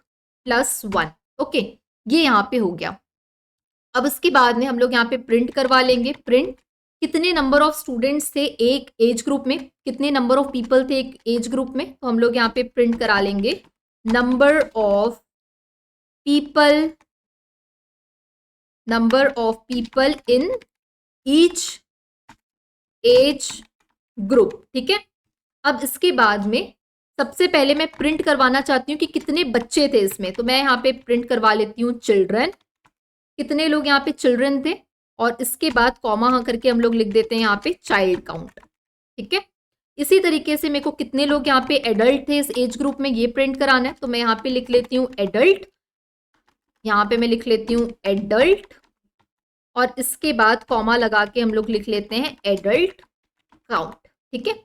plus 1। Okay, ये यहाँ पे हो गया। अब इसके बाद में हम लोग यहाँ पे प्रिंट करवा लेंगे, प्रिंट कितने नंबर ऑफ स्टूडेंट्स थे एक एज ग्रुप में, कितने नंबर ऑफ पीपल थे एक एज ग्रुप में। तो हम लोग यहाँ पे प्रिंट करा लेंगे number of people in each age group, ठीक है। अब इसके बाद में सबसे पहले मैं प्रिंट करवाना चाहती हूँ कि कितने बच्चे थे इसमें। तो मैं यहाँ पे प्रिंट करवा लेती हूँ चिल्ड्रन, कितने लोग यहाँ पे चिल्ड्रन थे, और इसके बाद कॉमा करके हम लोग लिख देते हैं यहाँ पे चाइल्ड काउंट, ठीक है। इसी तरीके से मेरे को कितने लोग यहाँ पे एडल्ट थे इस एज ग्रुप में, ये प्रिंट कराना है। तो मैं यहाँ पे लिख लेती हूँ एडल्ट, यहाँ पे मैं लिख लेती हूँ एडल्ट, और इसके बाद कॉमा लगा के हम लोग लिख लेते हैं एडल्ट काउंट। ठीक है,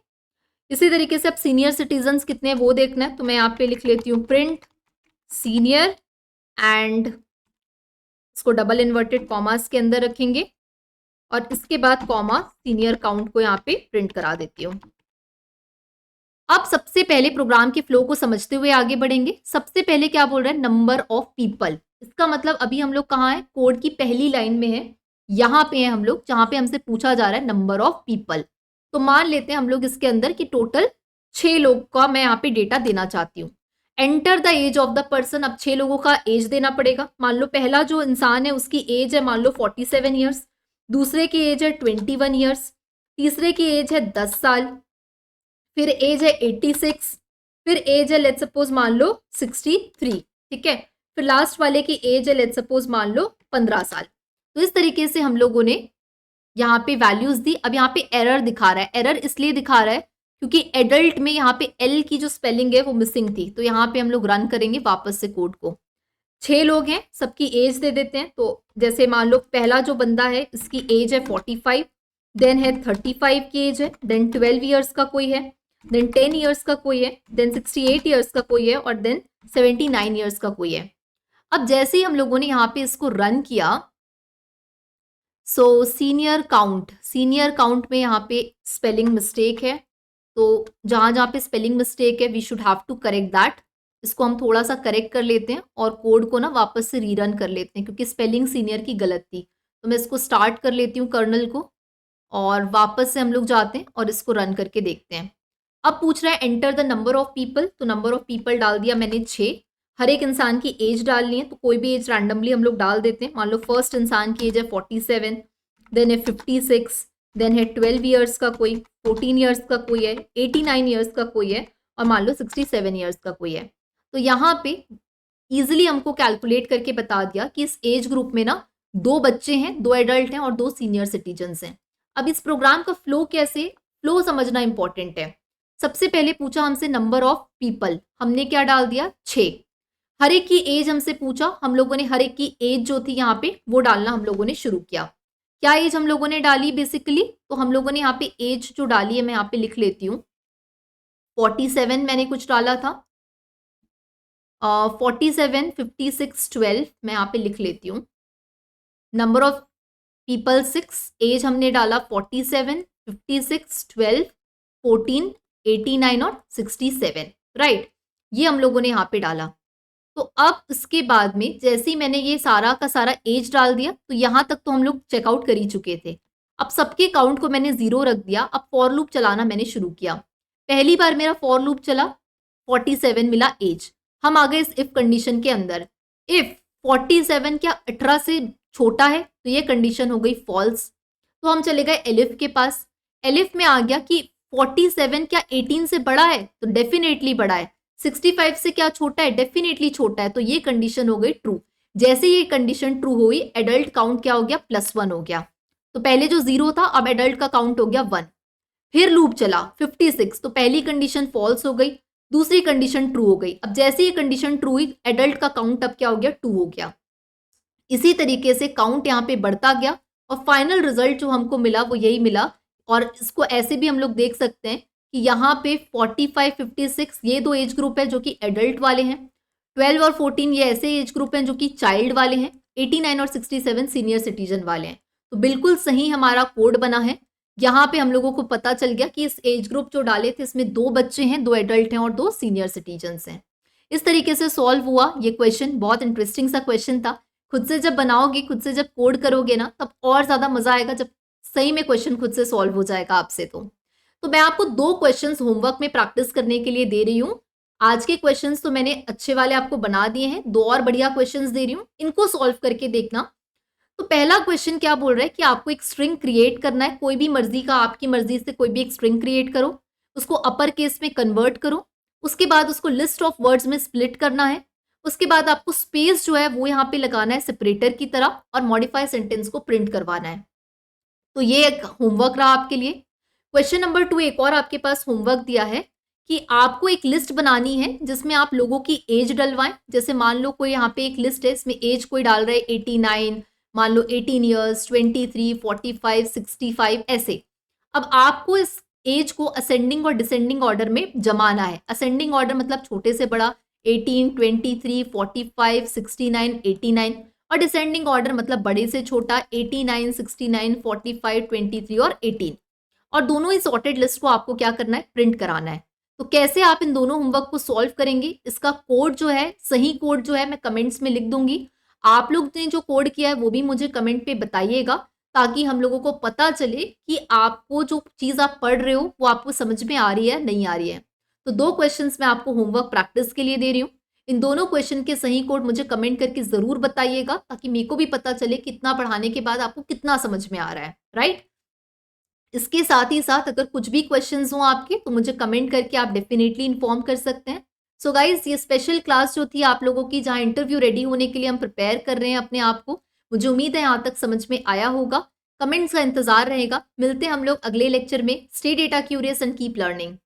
इसी तरीके से अब सीनियर सिटीजन्स कितने हैं वो देखना है, तो मैं यहाँ पे लिख लेती हूँ प्रिंट सीनियर, एंड इसको डबल इन्वर्टेड कॉमास के अंदर रखेंगे, और इसके बाद कॉमा सीनियर काउंट को यहाँ पे प्रिंट करा देती हूँ। अब सबसे पहले प्रोग्राम के फ्लो को समझते हुए आगे बढ़ेंगे। सबसे पहले क्या बोल रहा है, नंबर ऑफ पीपल। इसका मतलब अभी हम लोग कहाँ है, कोड की पहली लाइन में है, यहाँ पे है हम लोग, जहाँ पे हमसे पूछा जा रहा है नंबर ऑफ पीपल। तो मान लेते हैं हम लोग इसके अंदर कि टोटल 6 लोग का मैं यहाँ पे डेटा देना चाहती हूँ। Enter the age of the person. अब 6 लोगों का एज देना पड़ेगा। मान लो पहला जो इंसान है उसकी एज है मान लो 47 ईयर्स, दूसरे की एज है 21 ईयर्स, तीसरे की एज है 10 साल, फिर एज है 86, फिर एज है लेट्स सपोज मान लो 63। ठीक है, फिर लास्ट वाले की एज है लेट्स सपोज मान लो 15 साल। तो इस तरीके से हम लोगों ने यहाँ पे वैल्यूज दी। अब यहाँ पे एरर दिखा रहा है। एरर इसलिए दिखा रहा है क्योंकि एडल्ट में यहाँ पे एल की जो स्पेलिंग है वो मिसिंग थी। तो यहाँ पे हम लोग रन करेंगे वापस से कोड को। 6 लोग हैं, सबकी एज दे देते हैं। तो जैसे मान लो पहला जो बंदा है इसकी एज है 45, देन है 35 की एज है, देन 12 ईयर्स का कोई है, देन 10 ईयर्स का कोई है, देन 68 ईयर्स का कोई है, और देन 79 ईयर्स का कोई है। अब जैसे ही हम लोगों ने यहाँ पे इसको रन किया, सो सीनियर काउंट में यहाँ पे स्पेलिंग मिस्टेक है। तो जहाँ जहाँ पे स्पेलिंग मिस्टेक है we should have to correct that. इसको हम थोड़ा सा करेक्ट कर लेते हैं और कोड को ना वापस से रीरन कर लेते हैं, क्योंकि स्पेलिंग सीनियर की गलत थी। तो मैं इसको स्टार्ट कर लेती हूँ कर्नल को, और वापस से हम लोग जाते हैं और इसको रन करके देखते हैं। अब पूछ रहा है enter the number of people. तो नंबर ऑफ पीपल डाल दिया मैंने 6। हर एक इंसान की एज डालनी है, तो कोई भी एज रैंडमली हम लोग डाल देते हैं। मान लो फर्स्ट इंसान की एज है 47, देन है 56, देन है 12 ईयर्स का कोई, 14 ईयर्स का कोई है, 89 ईयर्स का कोई है, और मान लो 67 ईयर्स का कोई है। तो यहाँ पे इजिली हमको कैलकुलेट करके बता दिया कि इस एज ग्रुप में ना 2 बच्चे हैं, 2 एडल्ट हैं और 2 सीनियर सिटीजन्स हैं। अब इस प्रोग्राम का फ्लो कैसे, फ्लो समझना इंपॉर्टेंट है। सबसे पहले पूछा हमसे नंबर ऑफ पीपल, हमने क्या डाल दिया 6। हर एक की एज हमसे पूछा, हम लोगों ने हर एक की एज जो थी यहाँ पे वो डालना हम लोगों ने शुरू किया। क्या एज हम लोगों ने डाली बेसिकली, तो हम लोगों ने यहाँ पे एज जो डाली है मैं यहाँ पे लिख लेती हूँ 47 मैंने कुछ डाला था, 47, 56, 12 मैं यहाँ पे लिख लेती हूँ। नंबर ऑफ पीपल 6, एज हमने डाला 47, 56, 12, 14, 89 और 67, राइट। ये हम लोगों ने यहाँ पे डाला। तो अब इसके बाद में जैसे ही मैंने ये सारा का सारा एज डाल दिया, तो यहाँ तक तो हम लोग चेकआउट कर ही चुके थे। अब सबके काउंट को मैंने 0 रख दिया। अब फॉर लूप चलाना मैंने शुरू किया। पहली बार मेरा फॉर लूप चला, 47 मिला एज। हम आ गए इस इफ कंडीशन के अंदर। इफ 47 क्या 18 से छोटा है, तो ये कंडीशन हो गई फॉल्स। तो हम चले गए एलिफ के पास। एलिफ में आ गया कि 47 क्या 18 से बड़ा है, तो डेफिनेटली बड़ा है। 65 से क्या छोटा है, डेफिनेटली छोटा है। तो ये कंडीशन हो गई ट्रू। जैसे ये कंडीशन ट्रू हुई, एडल्ट काउंट क्या हो गया, +1 हो गया। तो पहले जो 0 था अब एडल्ट का काउंट हो गया 1। फिर लूप चला 56, तो पहली कंडीशन फॉल्स हो गई, दूसरी कंडीशन ट्रू हो गई। अब जैसे ये कंडीशन ट्रू हुई, एडल्ट का काउंट अब क्या हो गया, 2 हो गया। इसी तरीके से काउंट यहाँ पे बढ़ता गया और फाइनल रिजल्ट जो हमको मिला वो यही मिला। और इसको ऐसे भी हम लोग देख सकते हैं कि यहाँ पे 45, 56 ये 2 एज ग्रुप है जो कि एडल्ट वाले हैं। 12 और 14 ये ऐसे एज ग्रुप हैं जो कि चाइल्ड वाले हैं। 89 और 67 सीनियर सिटीजन वाले हैं। तो बिल्कुल सही हमारा कोड बना है। यहाँ पे हम लोगों को पता चल गया कि इस एज ग्रुप जो डाले थे इसमें 2 बच्चे हैं, 2 एडल्ट हैं और 2 सीनियर सिटीजन्स हैं। इस तरीके से सॉल्व हुआ ये क्वेश्चन। बहुत इंटरेस्टिंग सा क्वेश्चन था। खुद से जब बनाओगे, खुद से जब कोड करोगे ना, तब और ज़्यादा मज़ा आएगा जब सही में क्वेश्चन खुद से सॉल्व हो जाएगा आपसे। तो मैं आपको 2 क्वेश्चंस होमवर्क में प्रैक्टिस करने के लिए दे रही हूँ। आज के क्वेश्चंस तो मैंने अच्छे वाले आपको बना दिए हैं, 2 और बढ़िया क्वेश्चंस दे रही हूँ, इनको सॉल्व करके देखना। तो पहला क्वेश्चन क्या बोल रहा है कि आपको एक स्ट्रिंग क्रिएट करना है, कोई भी मर्जी का, आपकी मर्जी से कोई भी एक स्ट्रिंग क्रिएट करो, उसको अपर केस में कन्वर्ट करो, उसके बाद उसको लिस्ट ऑफ वर्ड्स में स्प्लिट करना है, उसके बाद आपको स्पेस जो है वो यहाँ पे लगाना है सेपरेटर की तरह, और मॉडिफाई सेंटेंस को प्रिंट करवाना है। तो ये एक होमवर्क रहा आपके लिए। क्वेश्चन नंबर 2 एक और आपके पास होमवर्क दिया है कि आपको एक लिस्ट बनानी है जिसमें आप लोगों की एज डलवाएं। जैसे मान लो कोई यहाँ पे एक लिस्ट है, इसमें एज कोई डाल रहा है 89, मान लो 18 ईयर्स, 23, 45, 65 ऐसे। अब आपको इस एज को असेंडिंग और डिसेंडिंग ऑर्डर में जमाना है। असेंडिंग ऑर्डर मतलब छोटे से बड़ा 18, 23, 45, 69, 89, और डिसेंडिंग ऑर्डर मतलब बड़े से छोटा 89, 69, 45, 23 और 18। और दोनों ही सॉर्टेड लिस्ट को आपको क्या करना है, प्रिंट कराना है। तो कैसे आप इन दोनों होमवर्क को सॉल्व करेंगे, इसका कोड जो है, सही कोड जो है मैं कमेंट्स में लिख दूंगी। आप लोग ने जो कोड किया है वो भी मुझे कमेंट पे बताइएगा, ताकि हम लोगों को पता चले कि आपको जो चीज आप पढ़ रहे हो वो आपको समझ में आ रही है नहीं आ रही है। तो 2 क्वेश्चंस मैं आपको होमवर्क प्रैक्टिस के लिए दे रही हूँ। इन दोनों क्वेश्चन के सही कोड मुझे कमेंट करके जरूर बताइएगा, ताकि मेरे को भी पता चले कितना पढ़ाने के बाद आपको कितना समझ में आ रहा है, राइट। इसके साथ ही साथ अगर कुछ भी क्वेश्चंस हो आपके तो मुझे कमेंट करके आप डेफिनेटली इन्फॉर्म कर सकते हैं। सो गाइज, ये स्पेशल क्लास जो थी आप लोगों की, जहां इंटरव्यू रेडी होने के लिए हम प्रिपेयर कर रहे हैं अपने आप को, मुझे उम्मीद है यहाँ तक समझ में आया होगा। कमेंट्स का इंतजार रहेगा। मिलते हैं हम लोग अगले लेक्चर में। Stay data curious and keep learning.